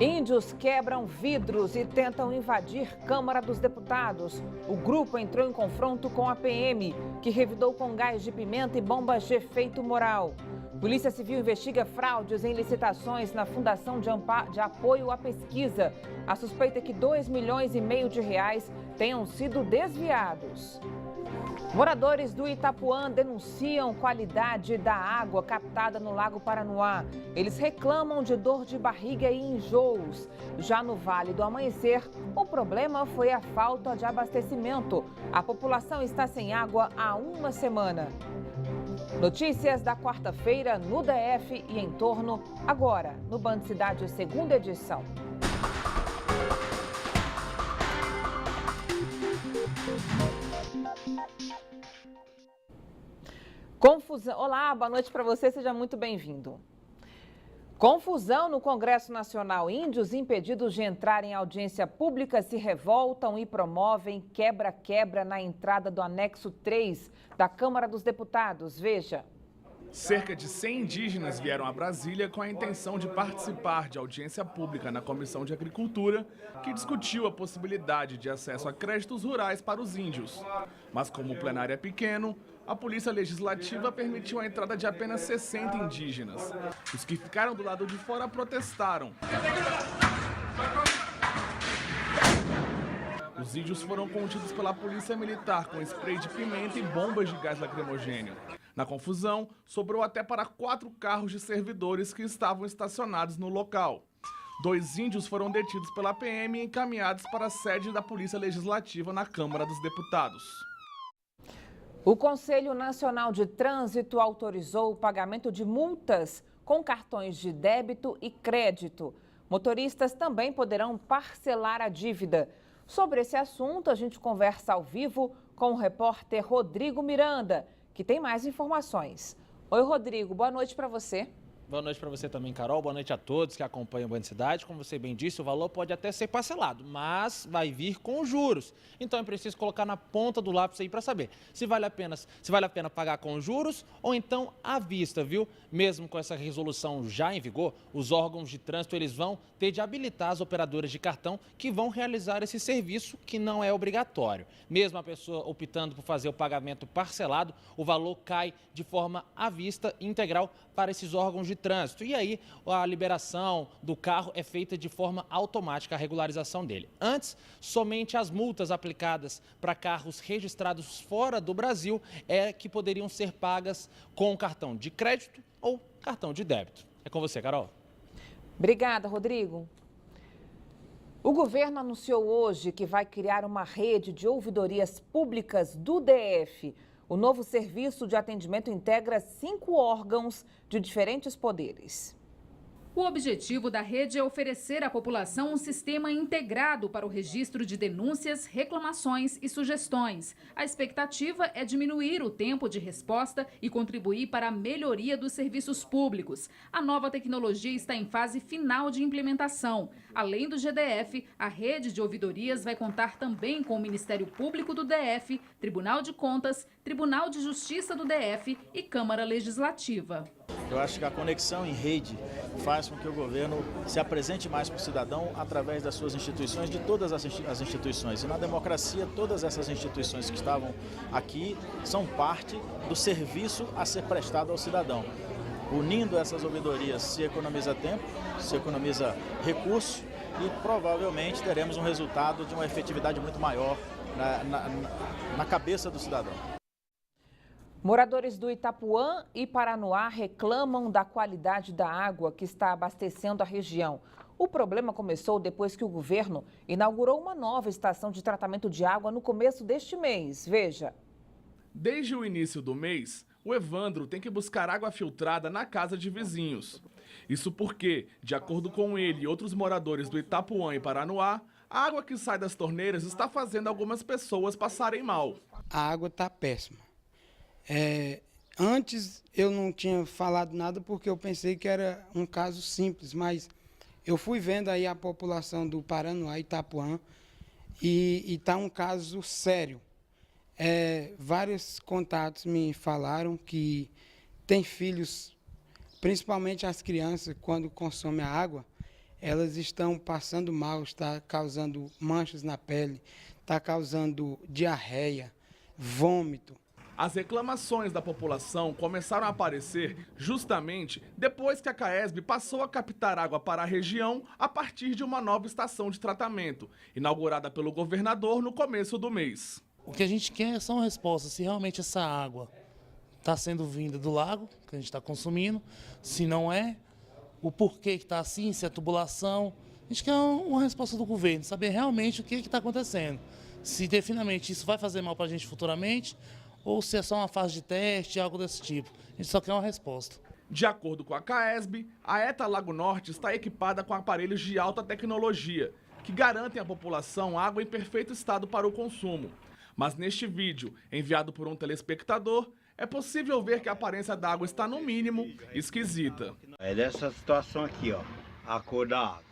Índios quebram vidros e tentam invadir Câmara dos Deputados. O grupo entrou em confronto com a PM, que revidou com gás de pimenta e bombas de efeito moral. Polícia Civil investiga fraudes em licitações na Fundação de Apoio à Pesquisa. A suspeita é que R$2,5 milhões tenham sido desviados. Moradores do Itapuã denunciam qualidade da água captada no Lago Paranoá. Eles reclamam de dor de barriga e enjoos. Já no Vale do Amanhecer, o problema foi a falta de abastecimento. A população está sem água há uma semana. Notícias da quarta-feira no DF e em torno, agora no Band Cidade, segunda edição. Confusão. Olá, boa noite para você, seja muito bem-vindo. Confusão no Congresso Nacional. Índios impedidos de entrar em audiência pública se revoltam e promovem quebra-quebra na entrada do anexo 3 da Câmara dos Deputados. Veja. Cerca de 100 indígenas vieram a Brasília com a intenção de participar de audiência pública na Comissão de Agricultura, que discutiu a possibilidade de acesso a créditos rurais para os índios. Mas como o plenário é pequeno, a Polícia Legislativa permitiu a entrada de apenas 60 indígenas. Os que ficaram do lado de fora protestaram. Os índios foram contidos pela Polícia Militar com spray de pimenta e bombas de gás lacrimogêneo. Na confusão, sobrou até para 4 carros de servidores que estavam estacionados no local. 2 índios foram detidos pela PM e encaminhados para a sede da Polícia Legislativa na Câmara dos Deputados. O Conselho Nacional de Trânsito autorizou o pagamento de multas com cartões de débito e crédito. Motoristas também poderão parcelar a dívida. Sobre esse assunto, a gente conversa ao vivo com o repórter Rodrigo Miranda, que tem mais informações. Oi, Rodrigo, boa noite para você. Boa noite para você também, Carol. Boa noite a todos que acompanham o Band Cidade. Como você bem disse, o valor pode até ser parcelado, mas vai vir com juros. Então é preciso colocar na ponta do lápis aí para saber se vale a pena pagar com juros ou então à vista, viu? Mesmo com essa resolução já em vigor, os órgãos de trânsito eles vão ter de habilitar as operadoras de cartão que vão realizar esse serviço que não é obrigatório. Mesmo a pessoa optando por fazer o pagamento parcelado, o valor cai de forma à vista integral para esses órgãos de trânsito. E aí a liberação do carro é feita de forma automática, a regularização dele. Antes, somente as multas aplicadas para carros registrados fora do Brasil é que poderiam ser pagas com cartão de crédito ou cartão de débito. É com você, Carol. Obrigada, Rodrigo. O governo anunciou hoje que vai criar uma rede de ouvidorias públicas do DF. O novo serviço de atendimento integra 5 órgãos de diferentes poderes. O objetivo da rede é oferecer à população um sistema integrado para o registro de denúncias, reclamações e sugestões. A expectativa é diminuir o tempo de resposta e contribuir para a melhoria dos serviços públicos. A nova tecnologia está em fase final de implementação. Além do GDF, a rede de ouvidorias vai contar também com o Ministério Público do DF, Tribunal de Contas, Tribunal de Justiça do DF e Câmara Legislativa. Eu acho que a conexão em rede faz com que o governo se apresente mais para o cidadão através das suas instituições, de todas as instituições. E na democracia, todas essas instituições que estavam aqui são parte do serviço a ser prestado ao cidadão. Unindo essas ouvidorias se economiza tempo, se economiza recursos e provavelmente teremos um resultado de uma efetividade muito maior na cabeça do cidadão. Moradores do Itapuã e Paranoá reclamam da qualidade da água que está abastecendo a região. O problema começou depois que o governo inaugurou uma nova estação de tratamento de água no começo deste mês. Veja. Desde o início do mês, o Evandro tem que buscar água filtrada na casa de vizinhos. Isso porque, de acordo com ele e outros moradores do Itapuã e Paranoá, a água que sai das torneiras está fazendo algumas pessoas passarem mal. A água está péssima. Antes eu não tinha falado nada porque eu pensei que era um caso simples, mas eu fui vendo aí a população do Paranoá e Itapuã e está um caso sério. Vários contatos me falaram que tem filhos, principalmente as crianças, quando consomem a água, elas estão passando mal, está causando manchas na pele, está causando diarreia, vômito. As reclamações da população começaram a aparecer justamente depois que a CAESB passou a captar água para a região a partir de uma nova estação de tratamento, inaugurada pelo governador no começo do mês. O que a gente quer são respostas, se realmente essa água está sendo vinda do lago, que a gente está consumindo, se não é, o porquê que está assim, se é tubulação. A gente quer uma resposta do governo, saber realmente o que está acontecendo. Se definitivamente isso vai fazer mal para a gente futuramente, ou se é só uma fase de teste, algo desse tipo. A gente só quer uma resposta. De acordo com a CAESB, a ETA Lago Norte está equipada com aparelhos de alta tecnologia, que garantem à população água em perfeito estado para o consumo. Mas neste vídeo, enviado por um telespectador, é possível ver que a aparência da água está, no mínimo, esquisita. É dessa situação aqui, ó, a cor da água.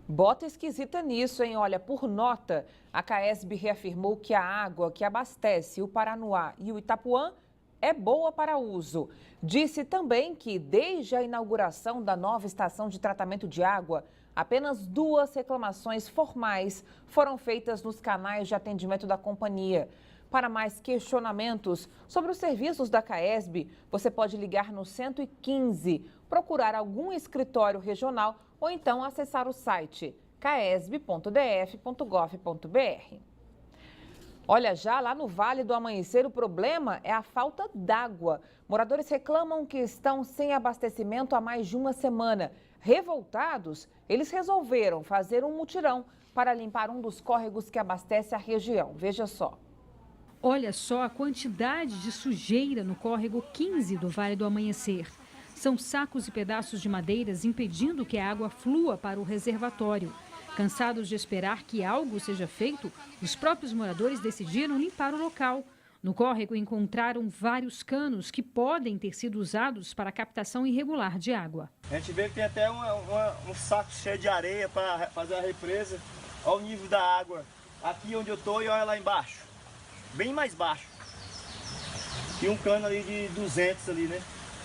Bota esquisita nisso, hein? Olha, por nota, a CAESB reafirmou que a água que abastece o Paranoá e o Itapuã é boa para uso. Disse também que, desde a inauguração da nova estação de tratamento de água, apenas 2 reclamações formais foram feitas nos canais de atendimento da companhia. Para mais questionamentos sobre os serviços da CAESB, você pode ligar no 115, procurar algum escritório regional ou então acessar o site caesb.df.gov.br. Olha, já lá no Vale do Amanhecer, o problema é a falta d'água. Moradores reclamam que estão sem abastecimento há mais de uma semana. Revoltados, eles resolveram fazer um mutirão para limpar um dos córregos que abastece a região. Veja só. Olha só a quantidade de sujeira no córrego 15 do Vale do Amanhecer. São sacos e pedaços de madeiras impedindo que a água flua para o reservatório. Cansados de esperar que algo seja feito, os próprios moradores decidiram limpar o local. No córrego encontraram vários canos que podem ter sido usados para a captação irregular de água. A gente vê que tem até um saco cheio de areia para fazer a represa. Olha o nível da água aqui onde eu estou e olha lá embaixo, bem mais baixo. Tem um cano ali de 200 ali, né?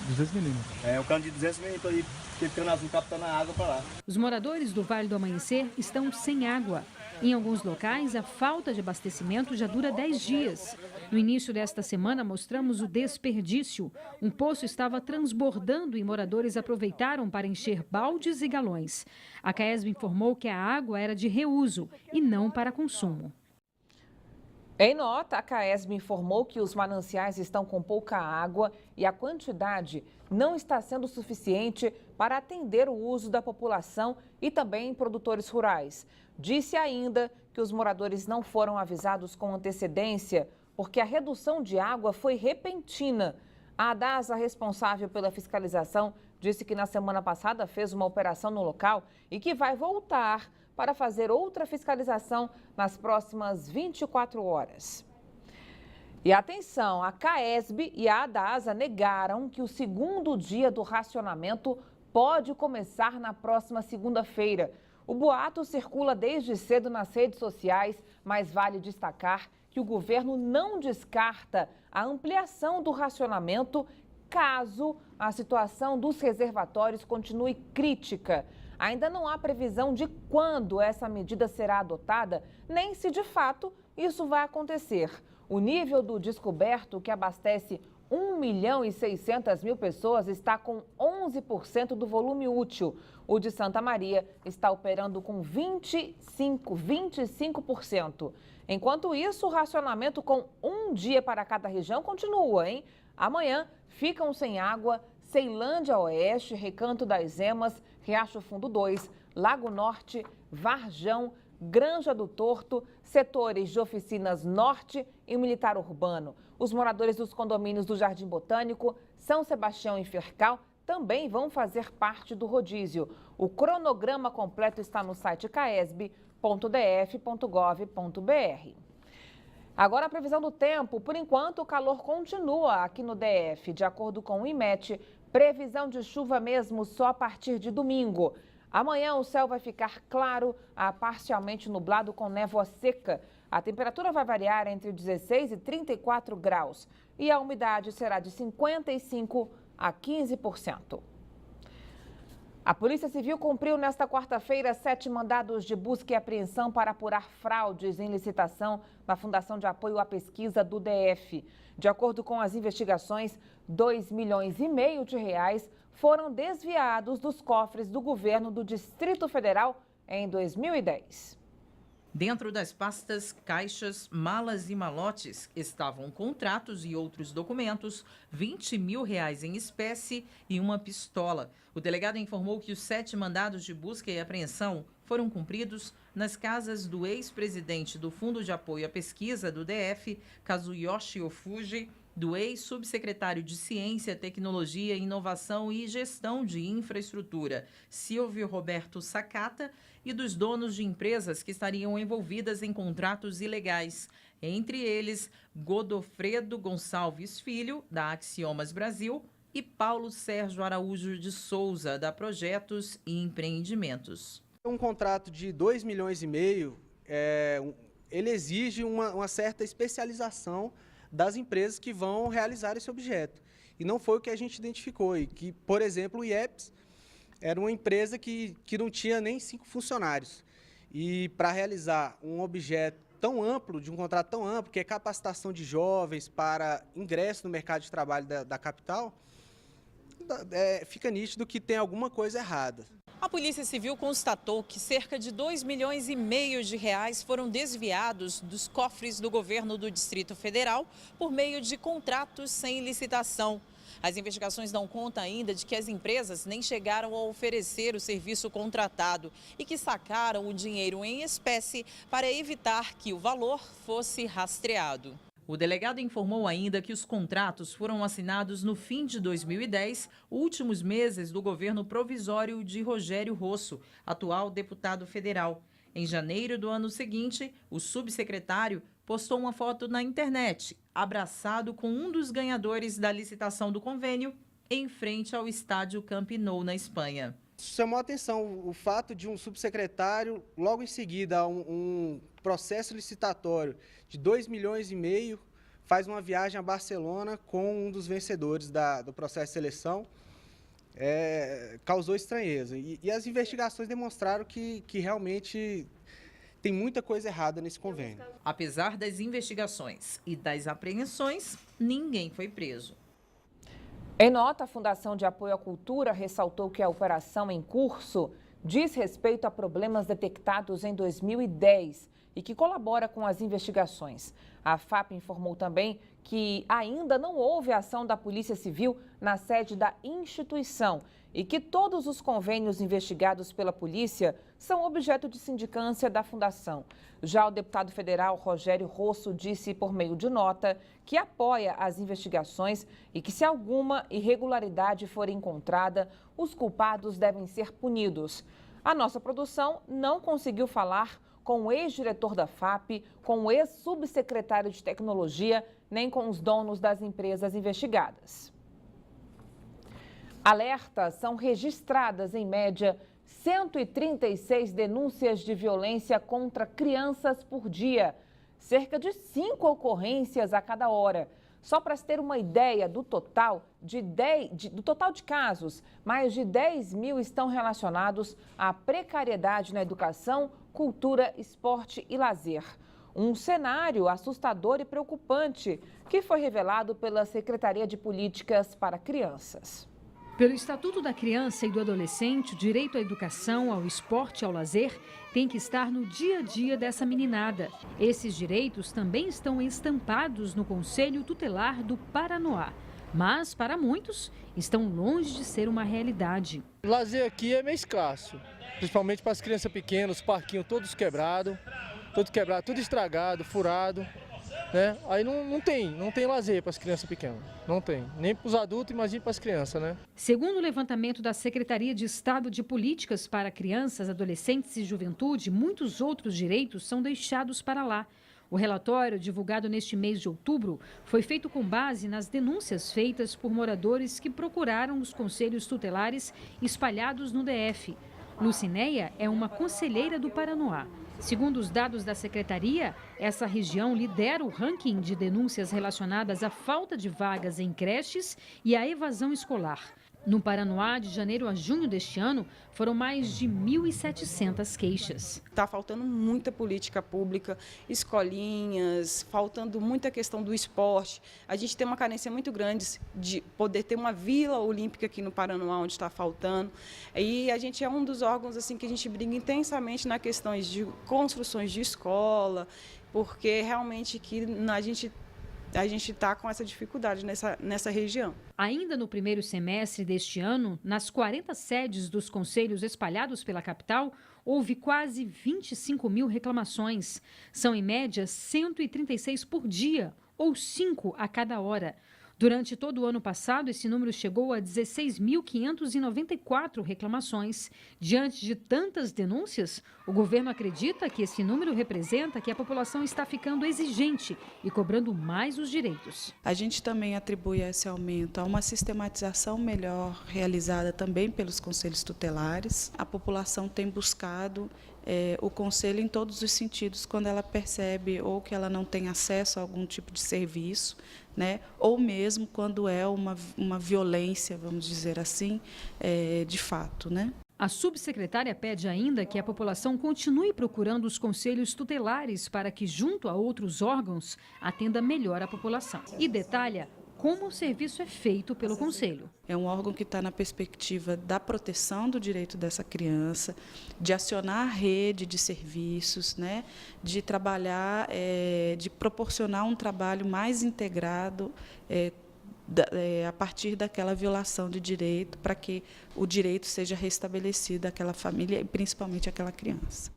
200 milímetros. É, um cano de 200 milímetros ali, que cano azul captando a água para lá. Os moradores do Vale do Amanhecer estão sem água. Em alguns locais, a falta de abastecimento já dura 10 dias. No início desta semana, mostramos o desperdício. Um poço estava transbordando e moradores aproveitaram para encher baldes e galões. A CAESB informou que a água era de reuso e não para consumo. Em nota, a CAESB informou que os mananciais estão com pouca água e a quantidade não está sendo suficiente para atender o uso da população e também produtores rurais. Disse ainda que os moradores não foram avisados com antecedência porque a redução de água foi repentina. A ADASA, responsável pela fiscalização, disse que na semana passada fez uma operação no local e que vai voltar para fazer outra fiscalização nas próximas 24 horas. E atenção, a CAESB e a ADASA negaram que o segundo dia do racionamento pode começar na próxima segunda-feira. O boato circula desde cedo nas redes sociais, mas vale destacar que o governo não descarta a ampliação do racionamento caso a situação dos reservatórios continue crítica. Ainda não há previsão de quando essa medida será adotada, nem se de fato isso vai acontecer. O nível do descoberto, que abastece 1.600.000 pessoas, está com 11% do volume útil. O de Santa Maria está operando com 25%. Enquanto isso, o racionamento com um dia para cada região continua, hein? Amanhã ficam sem água Ceilândia Oeste, Recanto das Emas, Riacho Fundo 2, Lago Norte, Varjão, Granja do Torto, setores de Oficinas Norte e Militar Urbano. Os moradores dos condomínios do Jardim Botânico, São Sebastião e Fircal também vão fazer parte do rodízio. O cronograma completo está no site caesb.df.gov.br. Agora a previsão do tempo. Por enquanto, o calor continua aqui no DF. De acordo com o IMET, previsão de chuva mesmo só a partir de domingo. Amanhã o céu vai ficar claro a parcialmente nublado com névoa seca. A temperatura vai variar entre 16 e 34 graus e a umidade será de 55% a 15%. A Polícia Civil cumpriu nesta quarta-feira 7 mandados de busca e apreensão para apurar fraudes em licitação na Fundação de Apoio à Pesquisa do DF. De acordo com as investigações, R$2,5 milhões foram desviados dos cofres do governo do Distrito Federal em 2010. Dentro das pastas, caixas, malas e malotes estavam contratos e outros documentos, R$20 mil em espécie e uma pistola. O delegado informou que os 7 mandados de busca e apreensão foram cumpridos nas casas do ex-presidente do Fundo de Apoio à Pesquisa do DF, Kazuyoshi Ofuji, do ex-subsecretário de Ciência, Tecnologia, Inovação e Gestão de Infraestrutura, Silvio Roberto Sakata, e dos donos de empresas que estariam envolvidas em contratos ilegais, entre eles Godofredo Gonçalves Filho, da Axiomas Brasil, e Paulo Sérgio Araújo de Souza, da Projetos e Empreendimentos. Um contrato de R$2,5 milhões, ele exige uma certa especialização das empresas que vão realizar esse objeto. E não foi o que a gente identificou, e que, por exemplo, o IEPS era uma empresa que não tinha nem 5 funcionários. E para realizar um objeto tão amplo, de um contrato tão amplo, que é capacitação de jovens para ingresso no mercado de trabalho da capital, fica nítido que tem alguma coisa errada. A Polícia Civil constatou que cerca de R$2,5 milhões foram desviados dos cofres do governo do Distrito Federal por meio de contratos sem licitação. As investigações dão conta ainda de que as empresas nem chegaram a oferecer o serviço contratado e que sacaram o dinheiro em espécie para evitar que o valor fosse rastreado. O delegado informou ainda que os contratos foram assinados no fim de 2010, últimos meses do governo provisório de Rogério Rosso, atual deputado federal. Em janeiro do ano seguinte, o subsecretário postou uma foto na internet, abraçado com um dos ganhadores da licitação do convênio, em frente ao estádio Camp Nou, na Espanha. Chamou a atenção o fato de um subsecretário, logo em seguida, um processo licitatório de R$2,5 milhões, faz uma viagem a Barcelona com um dos vencedores do processo de seleção. Causou estranheza. E as investigações demonstraram que realmente tem muita coisa errada nesse convênio. Apesar das investigações e das apreensões, ninguém foi preso. Em nota, a Fundação de Apoio à Cultura ressaltou que a operação em curso diz respeito a problemas detectados em 2010 e que colabora com as investigações. A FAP informou também que ainda não houve ação da Polícia Civil na sede da instituição e que todos os convênios investigados pela polícia são objeto de sindicância da Fundação. Já o deputado federal Rogério Rosso disse por meio de nota que apoia as investigações e que, se alguma irregularidade for encontrada, os culpados devem ser punidos. A nossa produção não conseguiu falar com o ex-diretor da FAP, com o ex-subsecretário de Tecnologia, nem com os donos das empresas investigadas. Alertas: são registradas, em média, 136 denúncias de violência contra crianças por dia, cerca de 5 ocorrências a cada hora. Só para se ter uma ideia do total de casos, mais de 10 mil estão relacionados à precariedade na educação, cultura, esporte e lazer. Um cenário assustador e preocupante que foi revelado pela Secretaria de Políticas para Crianças. Pelo Estatuto da Criança e do Adolescente, o direito à educação, ao esporte e ao lazer tem que estar no dia a dia dessa meninada. Esses direitos também estão estampados no Conselho Tutelar do Paranoá. Mas, para muitos, estão longe de ser uma realidade. O lazer aqui é meio escasso, principalmente para as crianças pequenas, os parquinhos todos quebrados, tudo estragado, furado. Né? Aí não tem lazer para as crianças pequenas, não tem. Nem para os adultos, imagine para as crianças, né? Segundo o levantamento da Secretaria de Estado de Políticas para Crianças, Adolescentes e Juventude, muitos outros direitos são deixados para lá. O relatório, divulgado neste mês de outubro, foi feito com base nas denúncias feitas por moradores que procuraram os conselhos tutelares espalhados no DF. Lucinéia é uma conselheira do Paranoá. Segundo os dados da Secretaria, essa região lidera o ranking de denúncias relacionadas à falta de vagas em creches e à evasão escolar. No Paranoá, de janeiro a junho deste ano, foram mais de 1.700 queixas. Está faltando muita política pública, escolinhas, faltando muita questão do esporte. A gente tem uma carência muito grande de poder ter uma vila olímpica aqui no Paranoá, onde está faltando. E a gente é um dos órgãos assim que a gente briga intensamente na questões de construções de escola, porque realmente que a gente está com essa dificuldade nessa região. Ainda no primeiro semestre deste ano, nas 40 sedes dos conselhos espalhados pela capital, houve quase 25 mil reclamações. São, em média, 136 por dia, ou 5 a cada hora. Durante todo o ano passado, esse número chegou a 16.594 reclamações. Diante de tantas denúncias, o governo acredita que esse número representa que a população está ficando exigente e cobrando mais os direitos. A gente também atribui esse aumento a uma sistematização melhor realizada também pelos conselhos tutelares. A população tem buscado o conselho em todos os sentidos, quando ela percebe ou que ela não tem acesso a algum tipo de serviço, né, ou mesmo quando é uma violência, vamos dizer assim, de fato, né? A subsecretária pede ainda que a população continue procurando os conselhos tutelares para que, junto a outros órgãos, atenda melhor a população. E detalha como o serviço é feito pelo Conselho. É um órgão que está na perspectiva da proteção do direito dessa criança, de acionar a rede de serviços, né, de trabalhar, de proporcionar um trabalho mais integrado a partir daquela violação de direito, para que o direito seja restabelecido àquela família e principalmente àquela criança.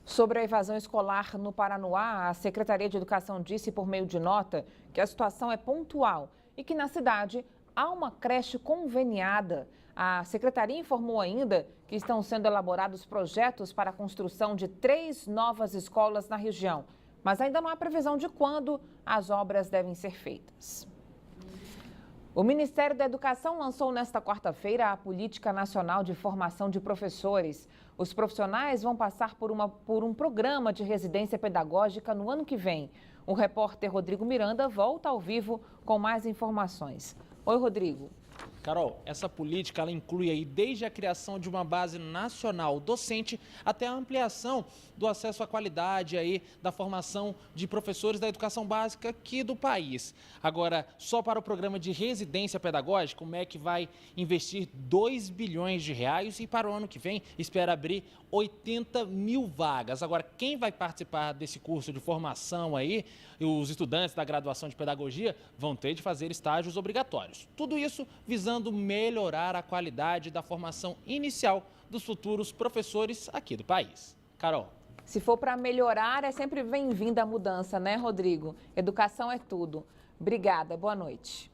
Sobre a evasão escolar no Paranoá, a Secretaria de Educação disse por meio de nota que a situação é pontual e que na cidade há uma creche conveniada. A Secretaria informou ainda que estão sendo elaborados projetos para a construção de 3 novas escolas na região, mas ainda não há previsão de quando as obras devem ser feitas. O Ministério da Educação lançou nesta quarta-feira a Política Nacional de Formação de Professores. Os profissionais vão passar por um programa de residência pedagógica no ano que vem. O repórter Rodrigo Miranda volta ao vivo com mais informações. Oi, Rodrigo. Carol, essa política ela inclui aí desde a criação de uma base nacional docente até a ampliação do acesso à qualidade aí da formação de professores da educação básica aqui do país. Agora, só para o programa de residência pedagógica, o MEC vai investir 2 bilhões de reais e para o ano que vem espera abrir 80 mil vagas. Agora, quem vai participar desse curso de formação aí, os estudantes da graduação de pedagogia vão ter de fazer estágios obrigatórios. Tudo isso visando melhorar a qualidade da formação inicial dos futuros professores aqui do país. Carol. Se for para melhorar, é sempre bem-vinda a mudança, né, Rodrigo? Educação é tudo. Obrigada, boa noite.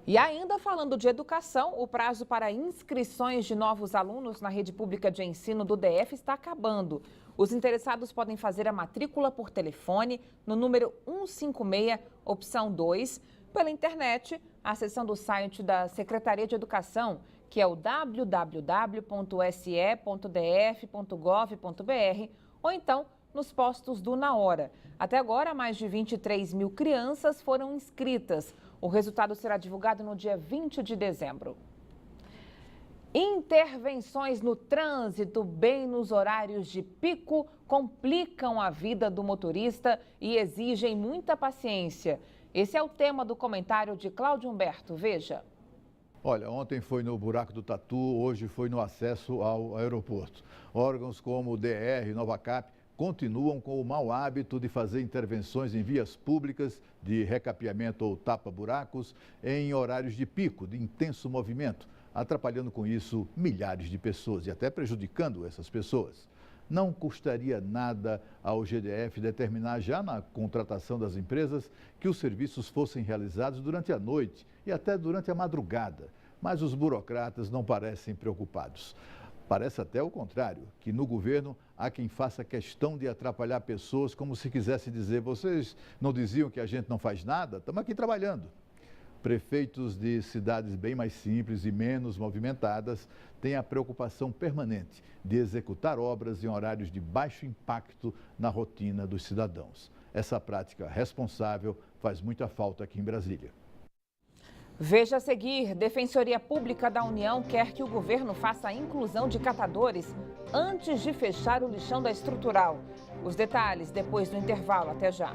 E ainda falando de educação, o prazo para inscrições de novos alunos na rede pública de ensino do DF está acabando. Os interessados podem fazer a matrícula por telefone no número 156, opção 2, pela internet, acessando o site da Secretaria de Educação, que é o www.se.df.gov.br, ou então nos postos do Na Hora. Até agora, mais de 23 mil crianças foram inscritas. O resultado será divulgado no dia 20 de dezembro. Intervenções no trânsito, bem nos horários de pico, complicam a vida do motorista e exigem muita paciência. Esse é o tema do comentário de Cláudio Humberto. Veja. Olha, ontem foi no Buraco do Tatu, hoje foi no acesso ao aeroporto. Órgãos como o DR e Novacap continuam com o mau hábito de fazer intervenções em vias públicas de recapeamento ou tapa-buracos em horários de pico, de intenso movimento, atrapalhando com isso milhares de pessoas e até prejudicando essas pessoas. Não custaria nada ao GDF determinar já na contratação das empresas que os serviços fossem realizados durante a noite e até durante a madrugada, mas os burocratas não parecem preocupados. Parece até o contrário, que no governo há quem faça questão de atrapalhar pessoas como se quisesse dizer: vocês não diziam que a gente não faz nada? Estamos aqui trabalhando. Prefeitos de cidades bem mais simples e menos movimentadas têm a preocupação permanente de executar obras em horários de baixo impacto na rotina dos cidadãos. Essa prática responsável faz muita falta aqui em Brasília. Veja a seguir, Defensoria Pública da União quer que o governo faça a inclusão de catadores antes de fechar o lixão da estrutural. Os detalhes depois do intervalo. Até já.